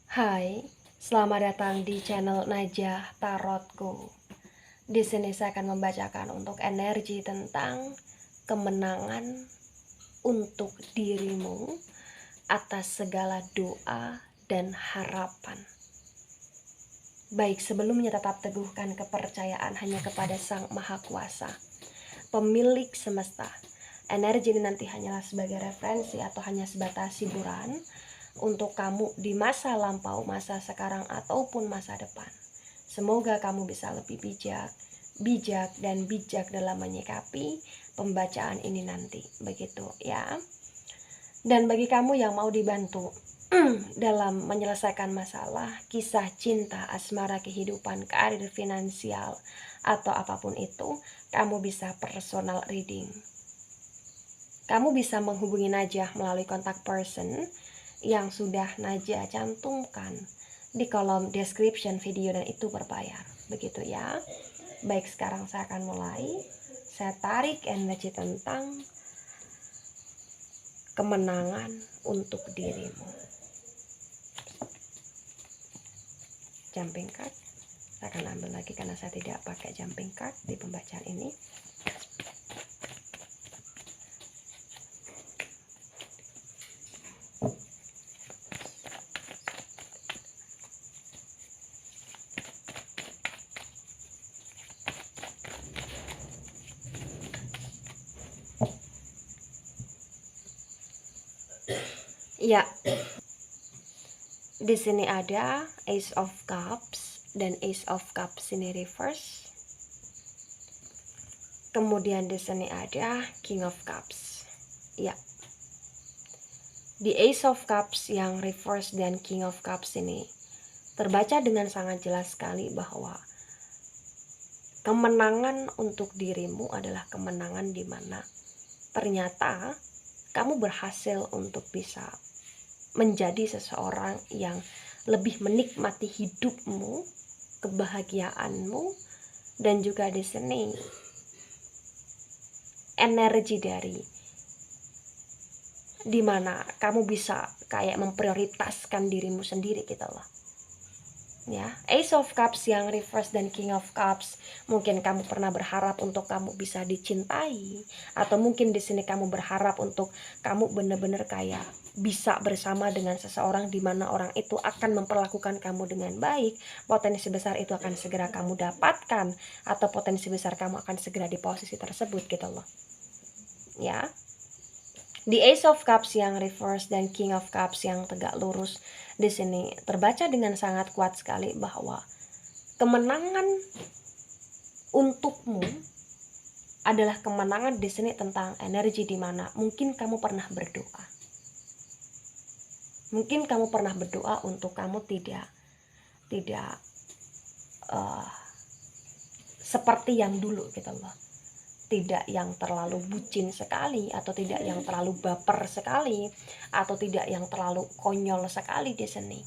Hai, selamat datang di channel Najah Tarotku. Di sini saya akan membacakan untuk energi tentang kemenangan untuk dirimu atas segala doa dan harapan. Baik, sebelumnya tetap teguhkan kepercayaan hanya kepada Sang Maha Kuasa, pemilik semesta. Energi ini nanti hanyalah sebagai referensi atau hanya sebatas hiburan untuk kamu di masa lampau, masa sekarang, ataupun masa depan. Semoga kamu bisa lebih bijak dan bijak dalam menyikapi pembacaan ini nanti. Begitu ya. Dan bagi kamu yang mau dibantu dalam menyelesaikan masalah, kisah cinta, asmara, kehidupan, karir, finansial, atau apapun itu, kamu bisa personal reading. Kamu bisa menghubungi Najah melalui kontak person yang sudah Najah cantumkan di kolom description video, dan itu berbayar. Begitu ya. Baik, sekarang saya akan mulai. Saya tarik energi tentang kemenangan untuk dirimu. Jumping card. Saya akan ambil lagi karena saya tidak pakai jumping card di pembacaan ini. Ya, di sini ada Ace of Cups dan Ace of Cups ini reverse. Kemudian di sini ada King of Cups. Ya, di Ace of Cups yang reverse dan King of Cups ini terbaca dengan sangat jelas sekali bahwa kemenangan untuk dirimu adalah kemenangan di mana ternyata kamu berhasil untuk bisa menjadi seseorang yang lebih menikmati hidupmu, kebahagiaanmu, dan juga di sini energi dari dimana kamu bisa kayak memprioritaskan dirimu sendiri gitu loh. Ya, Ace of Cups yang reverse dan King of Cups, mungkin kamu pernah berharap untuk kamu bisa dicintai, atau mungkin di sini kamu berharap untuk kamu benar-benar kayak bisa bersama dengan seseorang di mana orang itu akan memperlakukan kamu dengan baik. Potensi besar itu akan segera kamu dapatkan, atau potensi besar kamu akan segera di posisi tersebut gitu loh. Ya. Di Ace of Cups yang reverse dan King of Cups yang tegak lurus, di sini terbaca dengan sangat kuat sekali bahwa kemenangan untukmu adalah kemenangan di sini tentang energi di mana mungkin kamu pernah berdoa. Mungkin kamu pernah berdoa untuk kamu tidak seperti yang dulu gitu loh. Tidak yang terlalu bucin sekali, atau tidak yang terlalu baper sekali, atau tidak yang terlalu konyol sekali di sini.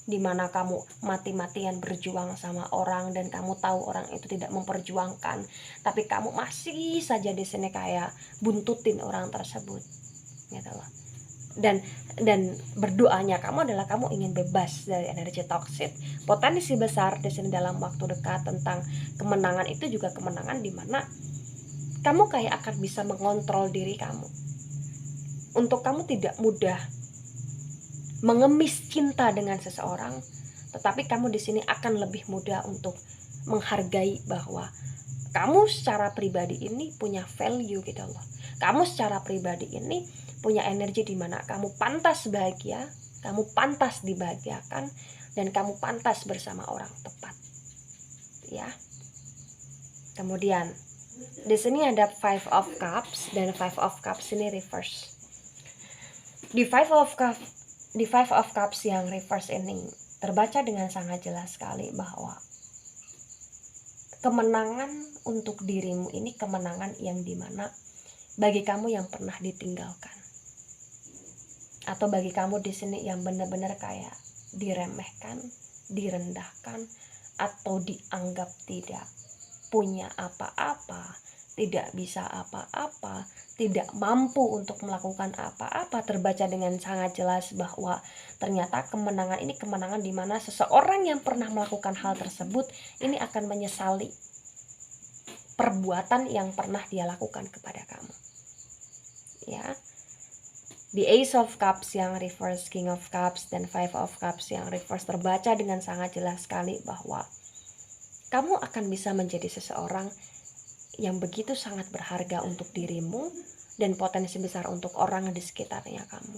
Dimana kamu mati-matian berjuang sama orang dan kamu tahu orang itu tidak memperjuangkan, tapi kamu masih saja di sini kayak buntutin orang tersebut, gitu loh. Dan berdoanya kamu adalah kamu ingin bebas dari energi toksik. Potensi besar di sini dalam waktu dekat tentang kemenangan itu juga kemenangan di mana kamu kayak akan bisa mengontrol diri kamu. Untuk kamu tidak mudah mengemis cinta dengan seseorang, tetapi kamu di sini akan lebih mudah untuk menghargai bahwa kamu secara pribadi ini punya value gitu loh. Kamu secara pribadi ini punya energi di mana kamu pantas bahagia, kamu pantas dibahagiakan, dan kamu pantas bersama orang tepat. Ya. Kemudian di sini ada Five of Cups dan Five of Cups ini reverse. Di Five of Cups yang reverse ini terbaca dengan sangat jelas sekali bahwa kemenangan untuk dirimu ini kemenangan yang dimana bagi kamu yang pernah ditinggalkan, atau bagi kamu di sini yang benar-benar kayak diremehkan, direndahkan, atau dianggap tidak punya apa-apa, tidak bisa apa-apa, tidak mampu untuk melakukan apa-apa, terbaca dengan sangat jelas bahwa ternyata kemenangan ini kemenangan di mana seseorang yang pernah melakukan hal tersebut ini akan menyesali perbuatan yang pernah dia lakukan kepada kamu. Ya. The Ace of Cups yang reverse, King of Cups, dan Five of Cups yang reverse terbaca dengan sangat jelas sekali bahwa kamu akan bisa menjadi seseorang yang begitu sangat berharga untuk dirimu dan potensi besar untuk orang di sekitarnya kamu.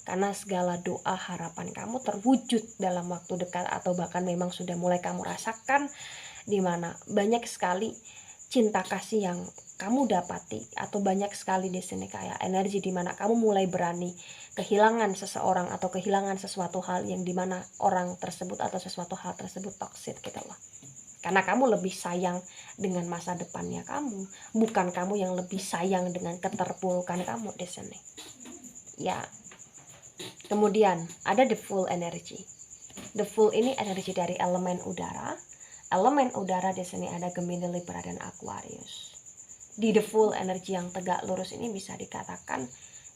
Karena segala doa harapan kamu terwujud dalam waktu dekat atau bahkan memang sudah mulai kamu rasakan, di mana banyak sekali cinta kasih yang kamu dapati, atau banyak sekali di sini kayak energi di mana kamu mulai berani kehilangan seseorang atau kehilangan sesuatu hal yang dimana orang tersebut atau sesuatu hal tersebut toksik gitu loh. Karena kamu lebih sayang dengan masa depannya kamu, bukan kamu yang lebih sayang dengan keterpurukan kamu di sini. Ya. Kemudian ada the Fool energy. The Fool ini energi dari elemen udara. Elemen udara di sini ada Gemini, Libra, dan Aquarius. Di the Fool energi yang tegak lurus ini bisa dikatakan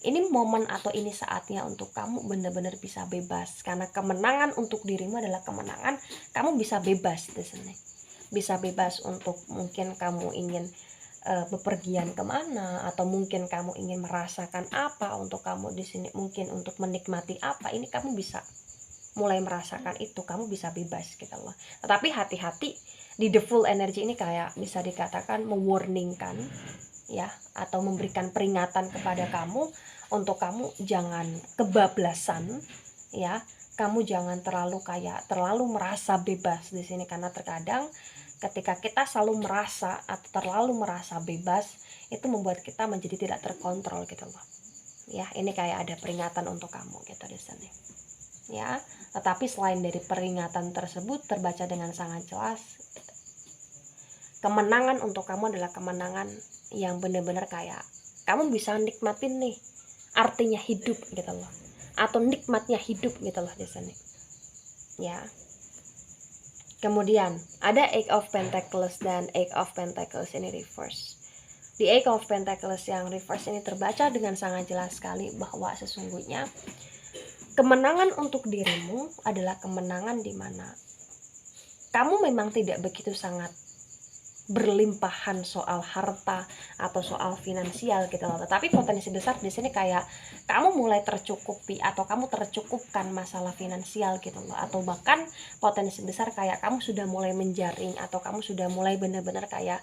ini momen atau ini saatnya untuk kamu benar-benar bisa bebas, karena kemenangan untuk dirimu adalah kemenangan kamu bisa bebas di sini. Bisa bebas untuk mungkin kamu ingin bepergian kemana, atau mungkin kamu ingin merasakan apa untuk kamu di sini, mungkin untuk menikmati apa, ini kamu bisa mulai merasakan itu, kamu bisa bebas gitu loh. Tetapi hati-hati, di the Fool energy ini kayak bisa dikatakan mewarningkan ya, atau memberikan peringatan kepada kamu untuk kamu jangan kebablasan ya. Kamu jangan terlalu merasa bebas di sini, karena terkadang ketika kita selalu merasa atau terlalu merasa bebas itu membuat kita menjadi tidak terkontrol gitu loh. Ya, ini kayak ada peringatan untuk kamu gitu di sini. Ya, tetapi selain dari peringatan tersebut terbaca dengan sangat jelas, kemenangan untuk kamu adalah kemenangan yang benar-benar kayak kamu bisa nikmatin nih artinya hidup gitu loh, atau nikmatnya hidup gitu loh di sini. Ya. Kemudian ada Eight of Pentacles dan Eight of Pentacles ini reverse. Di Eight of Pentacles yang reverse ini terbaca dengan sangat jelas sekali bahwa sesungguhnya kemenangan untuk dirimu adalah kemenangan di mana kamu memang tidak begitu sangat berlimpahan soal harta atau soal finansial gitu loh, tetapi potensi besar di sini kayak kamu mulai tercukupi atau kamu tercukupkan masalah finansial gitu loh, atau bahkan potensi besar kayak kamu sudah mulai menjaring atau kamu sudah mulai benar-benar kayak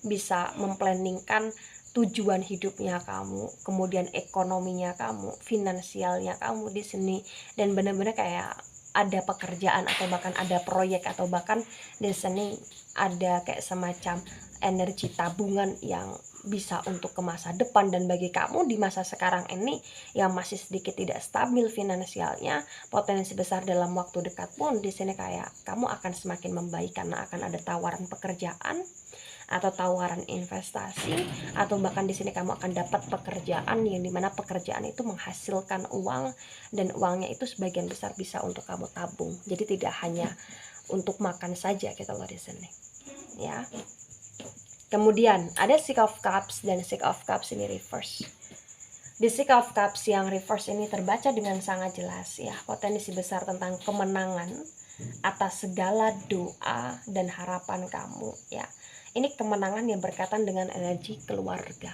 bisa memplanningkan tujuan hidupnya kamu, kemudian ekonominya kamu, finansialnya kamu di sini, dan benar-benar kayak ada pekerjaan atau bahkan ada proyek atau bahkan di sini ada kayak semacam energi tabungan yang bisa untuk ke masa depan. Dan bagi kamu di masa sekarang ini yang masih sedikit tidak stabil finansialnya, potensi besar dalam waktu dekat pun di sini kayak kamu akan semakin membaik karena akan ada tawaran pekerjaan atau tawaran investasi, atau bahkan di sini kamu akan dapat pekerjaan yang dimana pekerjaan itu menghasilkan uang, dan uangnya itu sebagian besar bisa untuk kamu tabung, jadi tidak hanya untuk makan saja gitu loh di sini ya. Kemudian ada Six of Cups dan Six of Cups ini reverse. Di Six of Cups yang reverse ini terbaca dengan sangat jelas ya, potensi besar tentang kemenangan atas segala doa dan harapan kamu ya. Ini kemenangan yang berkaitan dengan energi keluarga.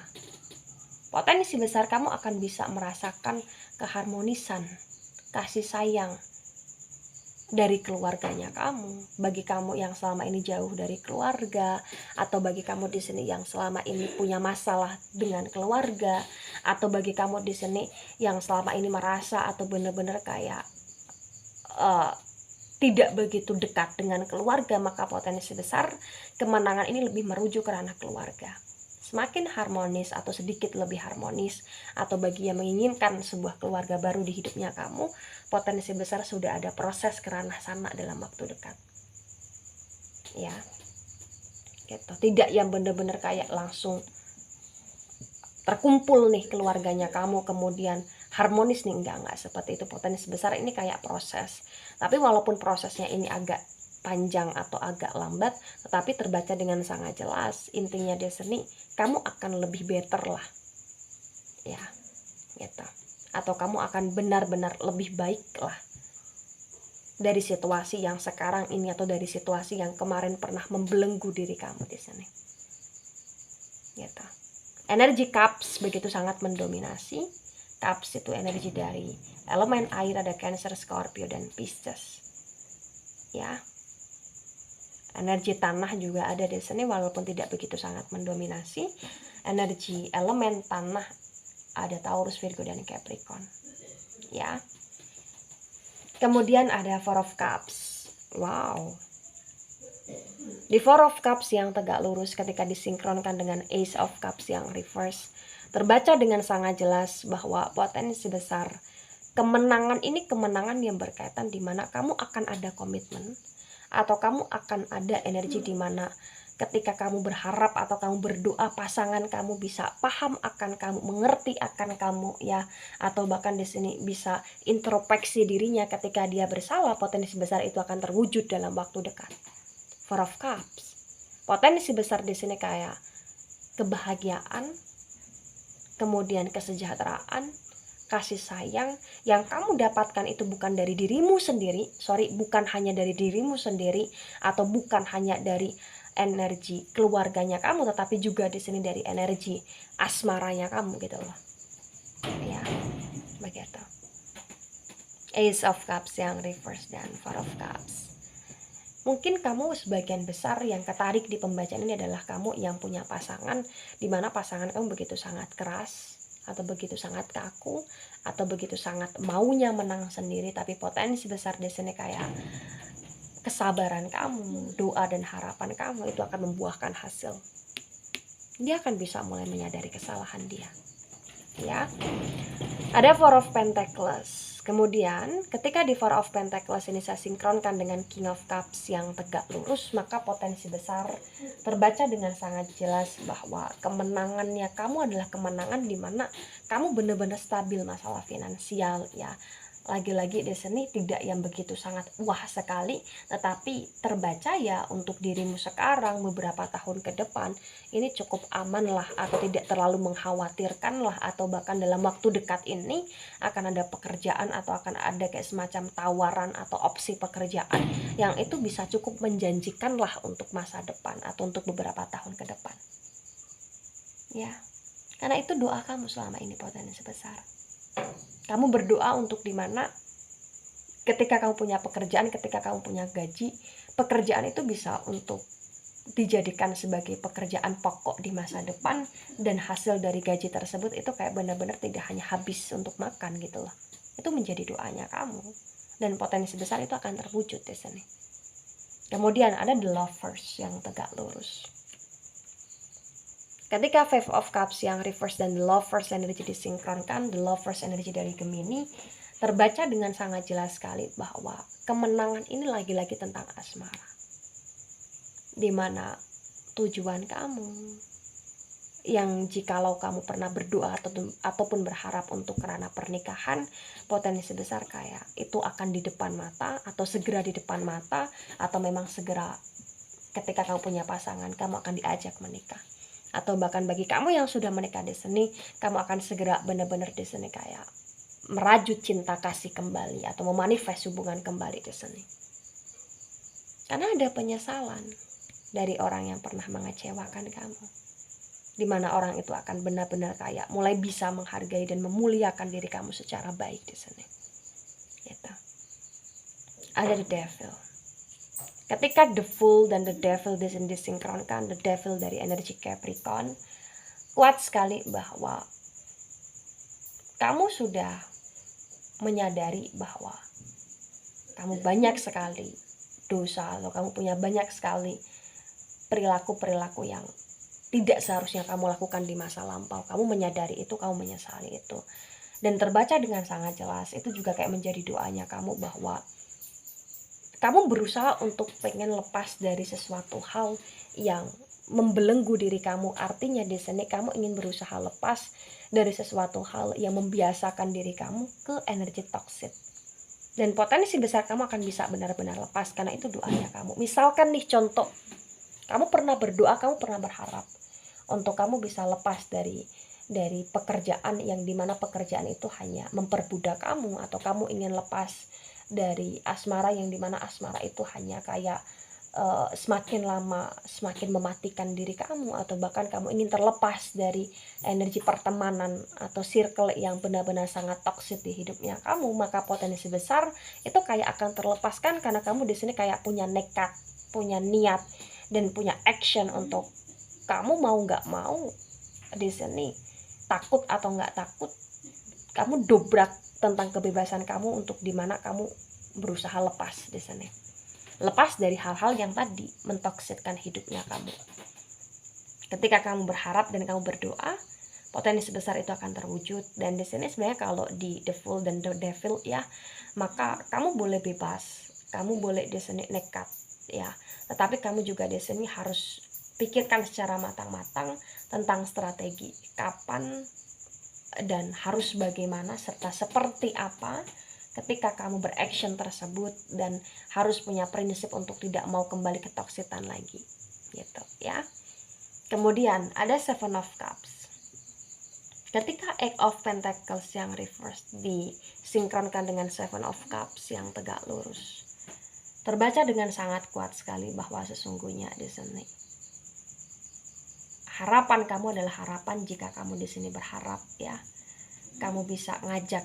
Potensi besar kamu akan bisa merasakan keharmonisan, kasih sayang dari keluarganya kamu. Bagi kamu yang selama ini jauh dari keluarga, atau bagi kamu di sini yang selama ini punya masalah dengan keluarga, atau bagi kamu di sini yang selama ini merasa atau benar-benar kayak tidak begitu dekat dengan keluarga, maka potensi besar kemenangan ini lebih merujuk ke ranah keluarga. Semakin harmonis atau sedikit lebih harmonis, atau bagi yang menginginkan sebuah keluarga baru di hidupnya kamu, potensi besar sudah ada proses ke ranah sana dalam waktu dekat. Ya. Gitu. Tidak yang benar-benar kayak langsung terkumpul nih keluarganya kamu kemudian harmonis nih, enggak seperti itu. Potensi besar ini kayak proses, tapi walaupun prosesnya ini agak panjang atau agak lambat, tetapi terbaca dengan sangat jelas. Intinya di sini kamu akan lebih better lah, ya, gitu. Atau kamu akan benar-benar lebih baik lah dari situasi yang sekarang ini atau dari situasi yang kemarin pernah membelenggu diri kamu di sini, gitu. Energi Cups begitu sangat mendominasi. Cups itu energi dari elemen air, ada Cancer, Scorpio, dan Pisces. Ya. Energi tanah juga ada di sini walaupun tidak begitu sangat mendominasi. Energi elemen tanah ada Taurus, Virgo, dan Capricorn. Ya. Kemudian ada Four of Cups. Wow. Di Four of Cups yang tegak lurus ketika disinkronkan dengan Ace of Cups yang reverse, terbaca dengan sangat jelas bahwa potensi besar kemenangan ini kemenangan yang berkaitan di mana kamu akan ada komitmen atau kamu akan ada energi di mana ketika kamu berharap atau kamu berdoa pasangan kamu bisa paham akan kamu, mengerti akan kamu, ya, atau bahkan di sini bisa introspeksi dirinya ketika dia bersalah, potensi besar itu akan terwujud dalam waktu dekat. Four of Cups. Potensi besar di sini kayak kebahagiaan, kemudian kesejahteraan, kasih sayang yang kamu dapatkan itu bukan dari dirimu sendiri, bukan hanya dari dirimu sendiri atau bukan hanya dari energi keluarganya kamu, tetapi juga di sini dari energi asmaranya kamu gitu loh. Ya, begitu. Ace of Cups yang reverse dan Four of Cups. Mungkin kamu sebagian besar yang ketarik di pembacaan ini adalah kamu yang punya pasangan, di mana pasangan kamu begitu sangat keras atau begitu sangat kaku atau begitu sangat maunya menang sendiri, tapi potensi besar di sini kayak kesabaran kamu, doa dan harapan kamu itu akan membuahkan hasil. Dia akan bisa mulai menyadari kesalahan dia. Ya. Ada Four of Pentacles. Kemudian ketika di Four of Pentacles ini saya sinkronkan dengan King of Cups yang tegak lurus, maka potensi besar terbaca dengan sangat jelas bahwa kemenangannya kamu adalah kemenangan di mana kamu benar-benar stabil masalah finansial, ya. Lagi-lagi di sini tidak yang begitu sangat wah sekali, tetapi terbaca ya untuk dirimu sekarang beberapa tahun ke depan ini cukup aman lah, atau tidak terlalu mengkhawatirkan lah, atau bahkan dalam waktu dekat ini akan ada pekerjaan atau akan ada kayak semacam tawaran atau opsi pekerjaan yang itu bisa cukup menjanjikan lah untuk masa depan atau untuk beberapa tahun ke depan. Ya, karena itu doa kamu selama ini potensi besar. Kamu berdoa untuk dimana ketika kamu punya pekerjaan, ketika kamu punya gaji, pekerjaan itu bisa untuk dijadikan sebagai pekerjaan pokok di masa depan, dan hasil dari gaji tersebut itu kayak benar-benar tidak hanya habis untuk makan gitu loh. Itu menjadi doanya kamu dan potensi besar itu akan terwujud di sini. Kemudian ada The Lovers yang tegak lurus. Ketika Five of Cups yang reverse dan The Lovers energi disinkronkan, The Lovers energi dari Gemini, terbaca dengan sangat jelas sekali bahwa kemenangan ini lagi-lagi tentang asmara. Dimana tujuan kamu yang jikalau kamu pernah berdoa ataupun berharap untuk kerana pernikahan, potensi besar kayak itu akan di depan mata atau segera di depan mata, atau memang segera ketika kamu punya pasangan kamu akan diajak menikah. Atau bahkan bagi kamu yang sudah menikah di sini, kamu akan segera benar-benar di sini kayak merajut cinta kasih kembali atau memanifest hubungan kembali di sini. Karena ada penyesalan dari orang yang pernah mengecewakan kamu, dimana orang itu akan benar-benar kayak mulai bisa menghargai dan memuliakan diri kamu secara baik di sini. Gitu. Ada The Devil. Ketika The Fool dan The Devil disinkronkan, The Devil dari energi Capricorn, kuat sekali bahwa kamu sudah menyadari bahwa kamu banyak sekali dosa atau kamu punya banyak sekali perilaku-perilaku yang tidak seharusnya kamu lakukan di masa lampau. Kamu menyadari itu, kamu menyesali itu. Dan terbaca dengan sangat jelas, itu juga kayak menjadi doanya kamu bahwa kamu berusaha untuk pengen lepas dari sesuatu hal yang membelenggu diri kamu. Artinya di sini kamu ingin berusaha lepas dari sesuatu hal yang membiasakan diri kamu ke energi toksik. Dan potensi besar kamu akan bisa benar-benar lepas karena itu doanya kamu. Misalkan nih contoh, kamu pernah berdoa, kamu pernah berharap untuk kamu bisa lepas dari pekerjaan yang dimana pekerjaan itu hanya memperbudak kamu, atau kamu ingin lepas dari asmara yang dimana asmara itu hanya kayak semakin lama semakin mematikan diri kamu, atau bahkan kamu ingin terlepas dari energi pertemanan atau circle yang benar-benar sangat toksik di hidupnya kamu, maka potensi besar itu kayak akan terlepaskan karena kamu di sini kayak punya nekat, punya niat, dan punya action untuk kamu mau nggak mau di sini, takut atau nggak takut, kamu dobrak tentang kebebasan kamu untuk dimana kamu berusaha lepas di sini, lepas dari hal-hal yang tadi mentoksikkan hidupnya kamu. Ketika kamu berharap dan kamu berdoa, potensi besar itu akan terwujud. Dan di sini sebenarnya kalau di The Fool dan The Devil ya, maka kamu boleh bebas, kamu boleh di sini nekat ya, tetapi kamu juga di sini harus pikirkan secara matang-matang tentang strategi kapan dan harus bagaimana serta seperti apa ketika kamu beraction tersebut, dan harus punya prinsip untuk tidak mau kembali ke toksitan lagi gitu ya. Kemudian ada Seven of Cups. Ketika Eight of Pentacles yang reverse disinkronkan dengan Seven of Cups yang tegak lurus, terbaca dengan sangat kuat sekali bahwa sesungguhnya di sini harapan kamu adalah harapan jika kamu di sini berharap ya. Kamu bisa ngajak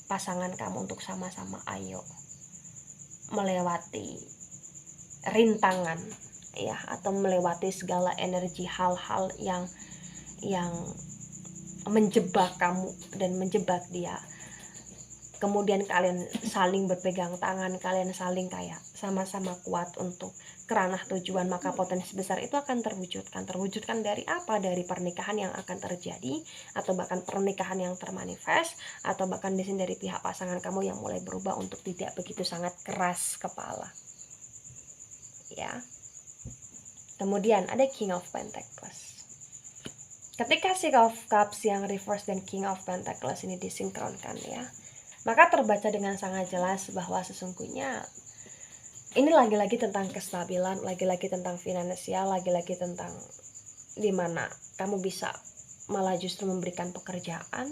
pasangan kamu untuk sama-sama ayo melewati rintangan ya, atau melewati segala energi hal-hal yang menjebak kamu dan menjebak dia. Kemudian kalian saling berpegang tangan, kalian saling kayak sama-sama kuat untuk ke ranah tujuan, maka potensi besar itu akan terwujudkan dari apa? Dari pernikahan yang akan terjadi, atau bahkan pernikahan yang termanifest, atau bahkan di sini dari pihak pasangan kamu yang mulai berubah untuk tidak begitu sangat keras kepala ya. Kemudian ada King of Pentacles. Ketika Six of Cups yang reverse dan King of Pentacles ini disinkronkan ya, maka terbaca dengan sangat jelas bahwa sesungguhnya ini lagi-lagi tentang kestabilan, lagi-lagi tentang finansial, lagi-lagi tentang dimana kamu bisa malah justru memberikan pekerjaan,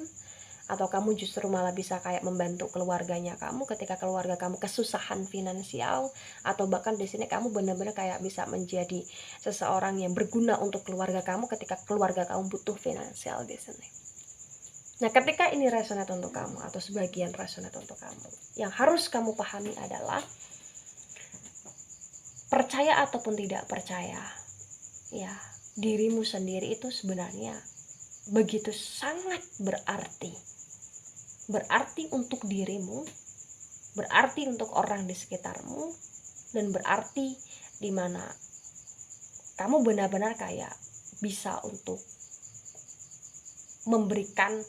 atau kamu justru malah bisa kayak membantu keluarganya kamu ketika keluarga kamu kesusahan finansial, atau bahkan di sini kamu benar-benar kayak bisa menjadi seseorang yang berguna untuk keluarga kamu ketika keluarga kamu butuh finansial di sini. Nah, ketika ini resonate untuk kamu atau sebagian resonate untuk kamu, yang harus kamu pahami adalah percaya ataupun tidak percaya ya, dirimu sendiri itu sebenarnya begitu sangat berarti untuk dirimu, berarti untuk orang di sekitarmu, dan berarti dimana kamu benar-benar kayak bisa untuk memberikan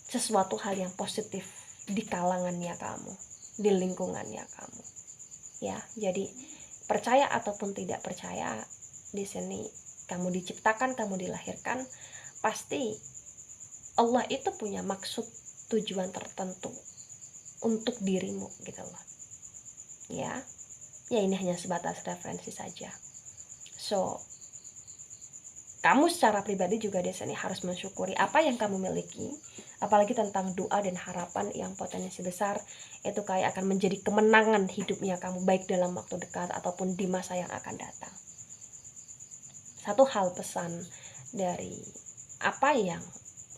sesuatu hal yang positif di kalangannya kamu, di lingkungannya kamu ya. Jadi percaya ataupun tidak percaya, di sini kamu diciptakan, kamu dilahirkan, pasti Allah itu punya maksud tujuan tertentu untuk dirimu gitu loh ya. Ya, ini hanya sebatas referensi saja. So, kamu secara pribadi juga di sini harus mensyukuri apa yang kamu miliki, apalagi tentang doa dan harapan yang potensi besar itu kayak akan menjadi kemenangan hidupnya kamu, baik dalam waktu dekat ataupun di masa yang akan datang. Satu hal pesan dari apa yang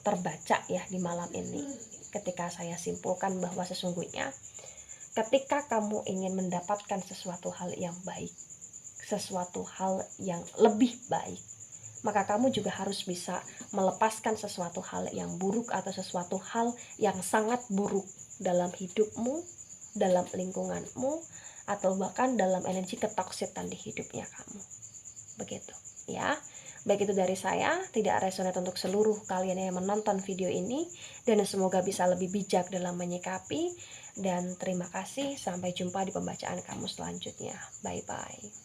terbaca ya di malam ini, ketika saya simpulkan bahwa sesungguhnya ketika kamu ingin mendapatkan sesuatu hal yang baik, sesuatu hal yang lebih baik, maka kamu juga harus bisa melepaskan sesuatu hal yang buruk atau sesuatu hal yang sangat buruk dalam hidupmu, dalam lingkunganmu, atau bahkan dalam energi ketoksikan di hidupnya kamu. Begitu ya. Baik, itu dari saya, tidak resonate untuk seluruh kalian yang menonton video ini, dan semoga bisa lebih bijak dalam menyikapi. Dan terima kasih, sampai jumpa di pembacaan kamu selanjutnya. Bye bye.